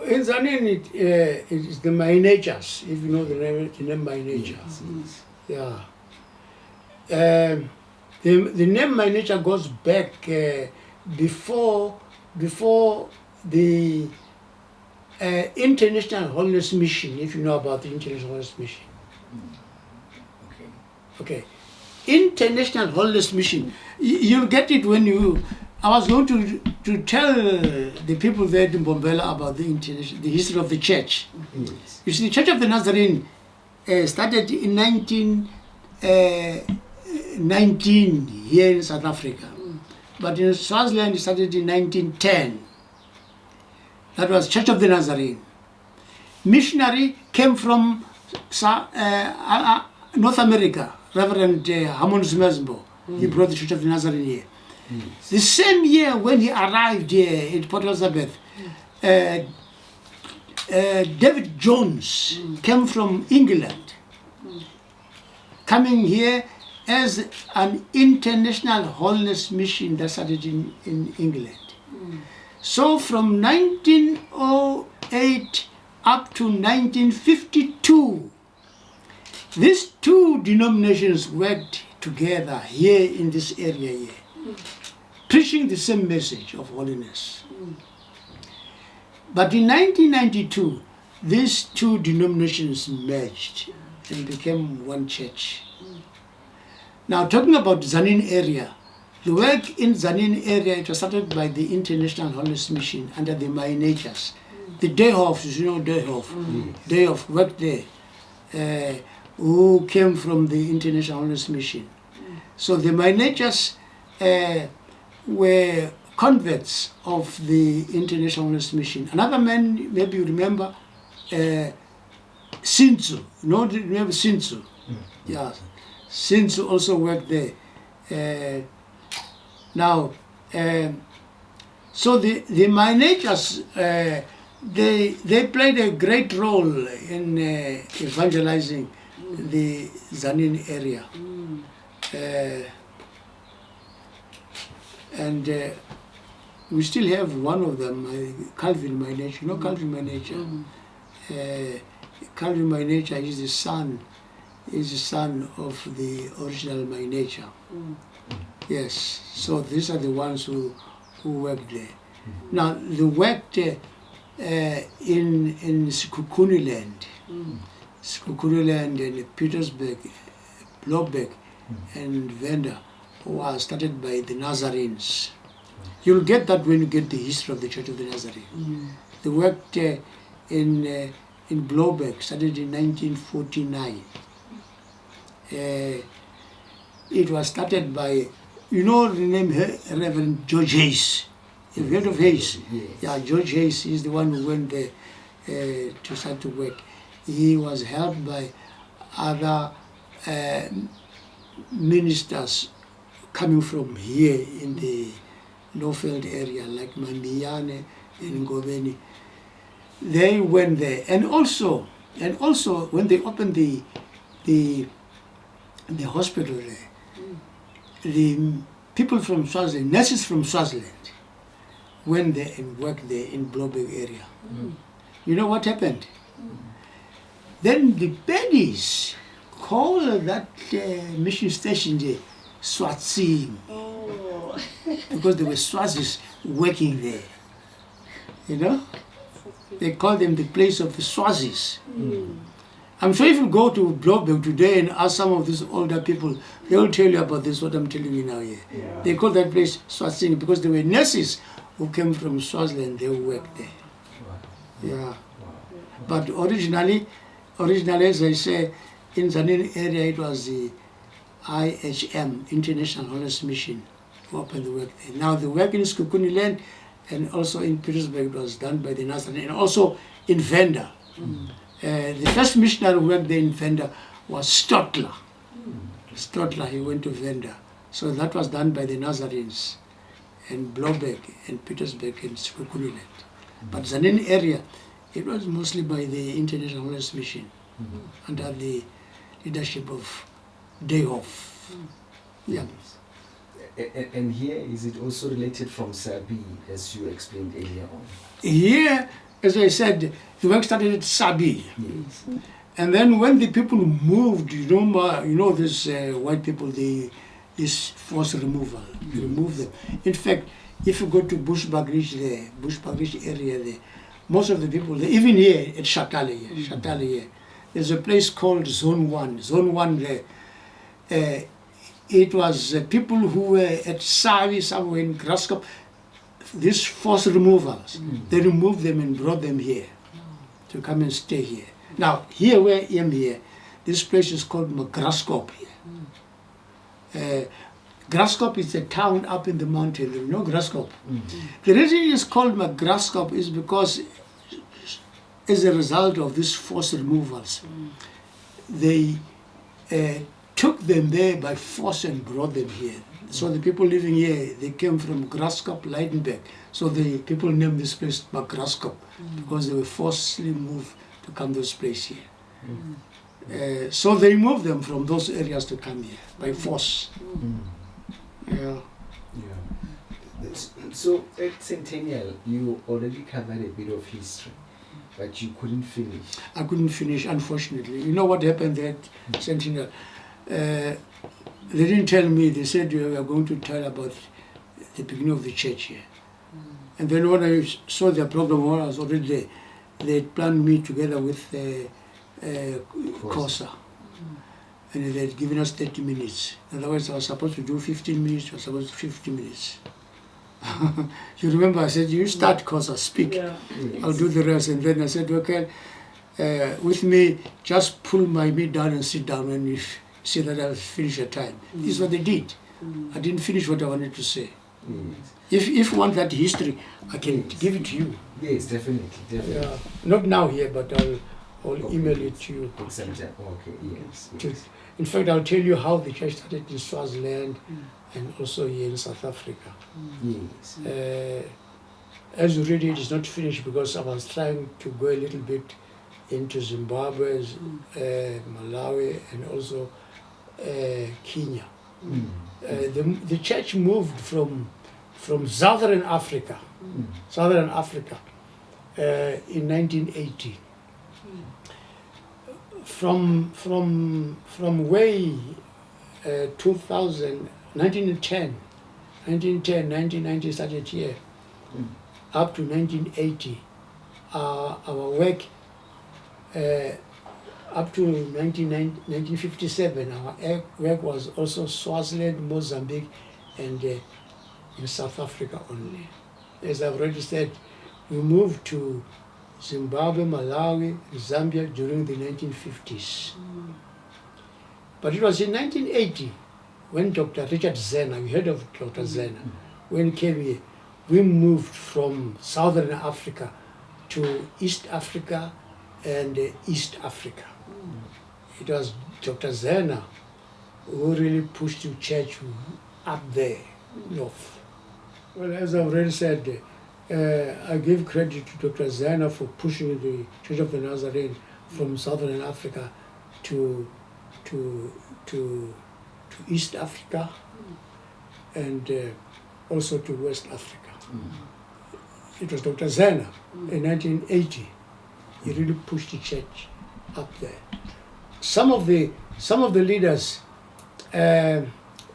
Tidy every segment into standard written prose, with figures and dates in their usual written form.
In Zanin, it is the Mainachas, if you know the name Mainacha. Yes. Yeah. The name Mainacha goes back before the International Holiness Mission, if you know about the International Holiness Mission. Okay. International Holiness Mission. You'll get it when you... I was going to tell the people there in Bombela about the history of the church. Yes. You see, the Church of the Nazarene started in 1919 here in South Africa. But in Swaziland it started in 1910. That was Church of the Nazarene. Missionary came from North America, Reverend Hamon Zmezbo. He brought the Church of the Nazarene here. Yes. The same year when he arrived here in Port Elizabeth, David Jones came from England, coming here as an international holiness mission that started in England. So from 1908 up to 1952, these two denominations worked together here in this area here, preaching the same message of holiness. But in 1992, these two denominations merged and became one church. Now, talking about Zanin area, the work in Zanin area, it was started by the International Holiness Mission under the Mainachas. The Dayhoffs, you know Dayhoff, Dayhoff worked there, who came from the International Holiness Mission. So the Mainachas were converts of the International Holiness Mission. Another man, maybe you remember, Sinzu. You remember Sinzu? Yeah. Sinzu also worked there. So the Mainachas, they played a great role in evangelizing the Zanin area. And we still have one of them, Calvin Mainecha. You know Calvin Mainecha? Calvin Mainecha is the son of the original Mainecha. Yes, so these are the ones who worked there. Now, they worked in Skukuniland, Skukuniland and Petersburg, Blobbeck and Venda, was started by the Nazarenes. You'll get that when you get the history of the Church of the Nazarene. They worked in Blobbeck, started in 1949. It was started by, you know the name Reverend George Hayes. You've heard of Hayes? Yes. Yeah, George Hayes is the one who went there to start to work. He was helped by other ministers coming from here in the Lowfield area, like Mandiyane and Ngobeni. They went there, and also when they opened the hospital there, the people from Swaziland, nurses from Swaziland, went there and worked there in Blobbeck area. You know what happened? Then the baddies called that mission station there Swatsim, because there were Swazis working there. You know? They call them the place of the Swazis. I'm sure if you go to Blobbeck today and ask some of these older people, they will tell you about this, what I'm telling you now here. Yeah. They call that place Swaziland because there were nurses who came from Swaziland, they worked there. Yeah. But originally, as I say, in Zanin area, it was the IHM, International Holiness Mission, who opened the work there. Now the work in Skukuniland and also in Petersburg was done by the Nazarene, and also in Venda. The first missionary who worked there in Venda was Stotler. Stotler, he went to Venda. So that was done by the Nazarenes and Blobbeck and Petersburg and Skukuniland. But Zanin area, it was mostly by the International Holiness Mission under the leadership of Dayhoff. Yeah. And here, is it also related from Sabi, as you explained earlier on? Here, as I said, the work started at Sabi. Yes. And then when the people moved, you know these white people, this forced removal, they removed them. In fact, if you go to Bushbuckridge there, Bushbuckridge area there, most of the people there, even here at Shatale here, there's a place called Zone 1. Zone 1 there, it was people who were at Savi, somewhere in Graskop, these forced removals. They removed them and brought them here to come and stay here. Now, here where I am here, this place is called Graskop here. Graskop is a town up in the mountain, you know Graskop. The reason it's called Graskop is because as a result of these forced removals, they took them there by force and brought them here. So the people living here, they came from Graskop, Leidenberg. So the people named this place Graskop because they were forcibly moved to come to this place here. So they moved them from those areas to come here by force. Yeah. So at Centennial, you already covered a bit of history, but you couldn't finish. I couldn't finish, unfortunately. You know what happened at Sentinel? They didn't tell me. They said we are going to tell about the beginning of the church here. And then when I saw their program, when I was already there, they had planned me together with Kosa. And they had given us 30 minutes. Otherwise, I was supposed to do 15 minutes, I was supposed to do 50 minutes. You remember I said, you start Kosa, speak. Yeah. I'll do the rest. And then I said, okay, with me, just pull me down and sit down and you see that I've finished the time. This is what they did. I didn't finish what I wanted to say. If you want that history, I can give it to you. Yes, definitely. Yeah. Not now here, but I'll email it to you. Okay, yes. In fact, I'll tell you how the church started in Swaziland and also here in South Africa. Yes. As you read it, it's not finished because I was trying to go a little bit into Zimbabwe, Malawi, and also Kenya. The church moved from Southern Africa, in 1980. From way 2000, 1990 started here, up to 1980. Our work up to 1957, our work was also Swaziland, Mozambique, and in South Africa only. As I've already said, we moved to Zimbabwe, Malawi, Zambia during the 1950s. But it was in 1980 when Dr. Richard Zena, you heard of Dr. Zena, when he came here, we moved from Southern Africa to East Africa and East Africa. It was Dr. Zena who really pushed the church up there, north. Well, as I've already said, I give credit to Dr. Zena for pushing the Church of the Nazarene from Southern Africa to East Africa and also to West Africa. It was Dr. Zena in 1980. He really pushed the church up there. Some of the leaders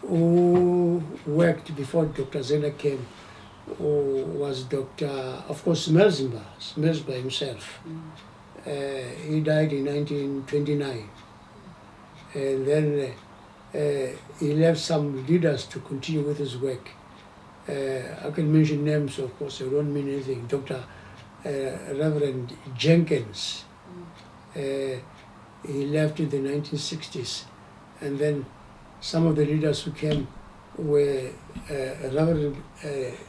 who worked before Dr. Zena came was Dr. of course Smelzba himself. He died in 1929, and then he left some leaders to continue with his work. I can mention names, of course, I don't mean anything. Dr. Reverend Jenkins, he left in the 1960s, and then some of the leaders who came were Reverend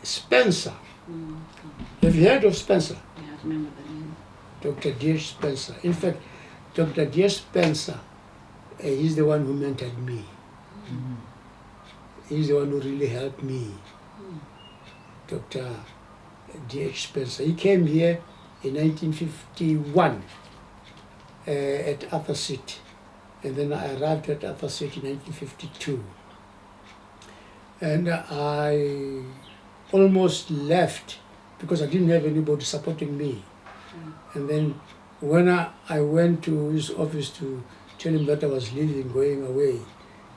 Spencer. Have you heard of Spencer? Yeah, I remember the name. Dr. D.H. Spencer. In fact, Dr. D.H. Spencer, he's the one who mentored me. He's the one who really helped me. Dr. D.H. Spencer. He came here in 1951 at Arthur Seat, and then I arrived at Arthur Seat in 1952. And I almost left because I didn't have anybody supporting me. And then when I went to his office to tell him that I was leaving, going away, he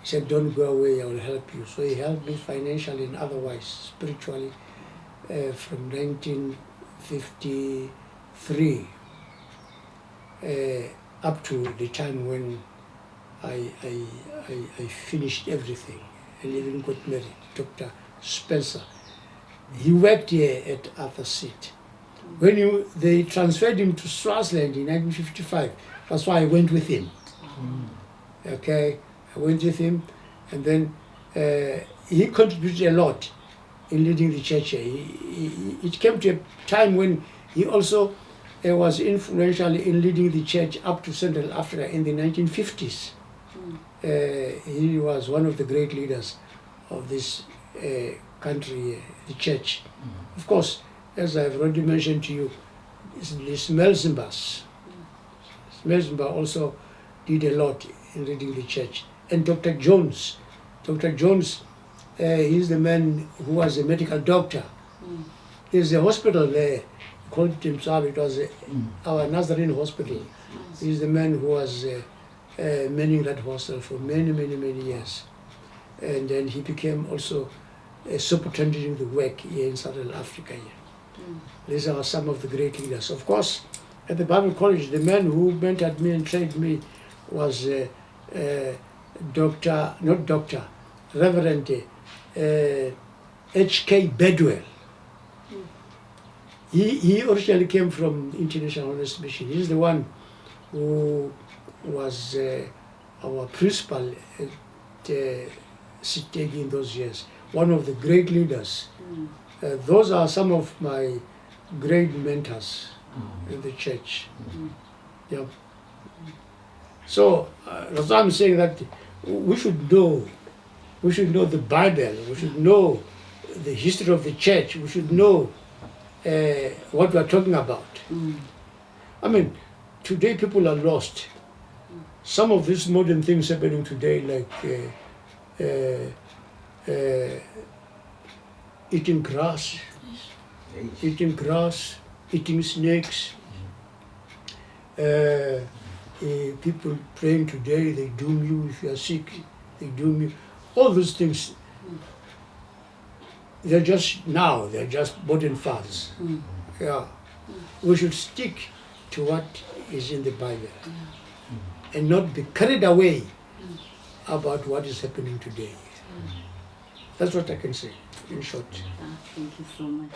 said, don't go away, I will help you. So he helped me financially and otherwise, spiritually, from 1953 up to the time when I finished everything and even got married, Dr. Spencer. He worked here at Arthur Seat. When they transferred him to Swaziland in 1955, that's why I went with him. Okay, I went with him, and then he contributed a lot in leading the church here. It came to a time when he also was influential in leading the church up to Central Africa in the 1950s. He was one of the great leaders of this country, the church. Of course, as I've already mentioned to you, the Smelzimbas. Smelzimba also did a lot in leading the church. And Dr. Jones. Dr. Jones, he's the man who was a medical doctor. There's a hospital there called himself, it was our Nazarene Hospital. He's the man who was manning that hospital for many, many, many years. And then he became also a superintendent in the work here in Southern Africa. These are some of the great leaders. Of course, at the Bible College, the man who mentored me and trained me was Reverend H.K. Bedwell. He originally came from International Honest Mission. He's the one who was our principal at Sitegi in those years. One of the great leaders. Those are some of my great mentors in the church. Yeah. So that's why I'm saying that we should know the Bible. We should know the history of the church. We should know what we are talking about. I mean, today people are lost. Some of these modern things happening today, like eating grass, eating snakes. People praying today, they doom you if you are sick, they doom you. All those things, they're just modern fads. Yeah. We should stick to what is in the Bible and not be carried away about what is happening today. That's what I can say, in short. Thank you so much.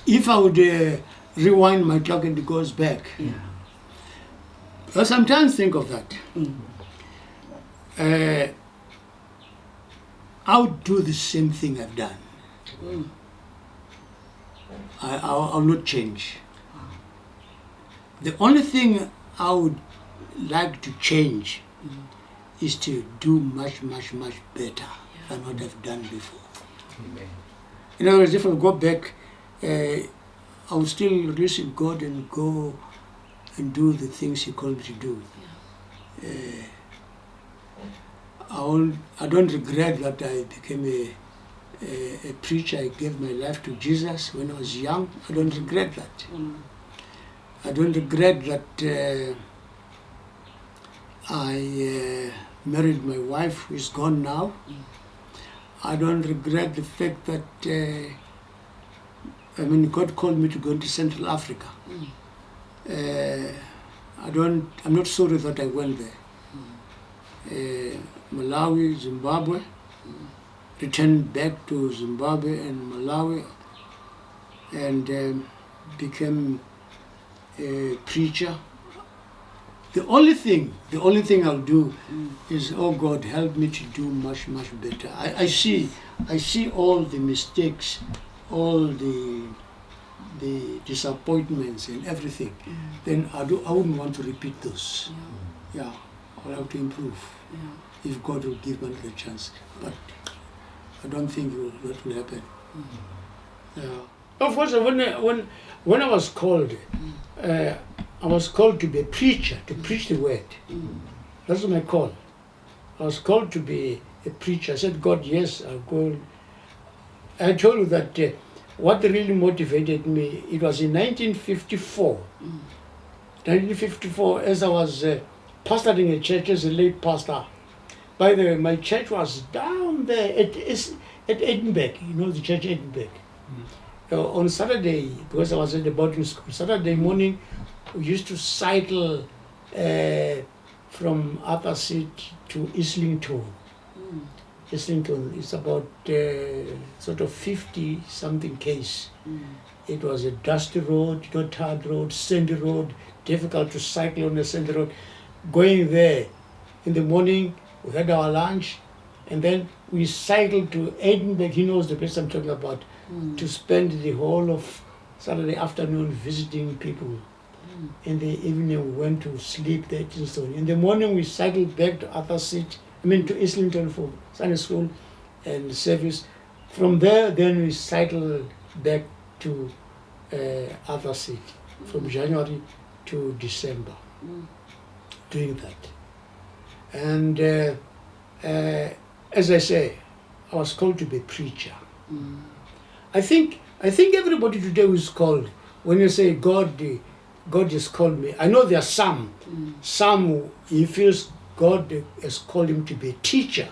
If I would rewind my clock and it goes back, I sometimes think of that. I would do the same thing I've done. I'll not change. The only thing I would like to change is to do much, much, much better than what I've done before. Amen. In other words, if I go back, I will still worship God and go and do the things He called me to do. I don't regret that I became a preacher. I gave my life to Jesus when I was young. I don't regret that. I don't regret that I married my wife, who is gone now. I don't regret the fact that God called me to go into Central Africa. I'm not sorry that I went there. Malawi, Zimbabwe, returned back to Zimbabwe and Malawi, and became a preacher. The only thing I'll do is, oh God, help me to do much, much better. I see all the mistakes, all the disappointments and everything. Then I wouldn't want to repeat those. Yeah, I'll have to improve if God will give me the chance. But I don't think that will happen. Yeah. Of course, when I was called, I was called to be a preacher, to preach the word. That's my call. I was called to be a preacher. I said, God, yes, I'll go. I told you that what really motivated me, it was in 1954. 1954, as I was pastoring a church as a late pastor. By the way, my church was down there at Edinburgh, you know the church Edinburgh. On Saturday, because I was at the boarding school, Saturday morning, we used to cycle from Upper Seat to Islington. Islington is about sort of 50-something k's. It was a dusty road, not tarred road, sandy road, difficult to cycle on a sandy road. Going there in the morning, we had our lunch, and then we cycled to Edinburgh, he knows the place I'm talking about, to spend the whole of Saturday afternoon visiting people. In the evening, we went to sleep there at Islington. In the morning, we cycled back to to Islington for Sunday school and service. From there, then we cycled back to Upper Seat from January to December, doing that. And as I say, I was called to be a preacher. I think everybody today who is called, when you say God has called me, I know there are some he feels God has called him to be a teacher.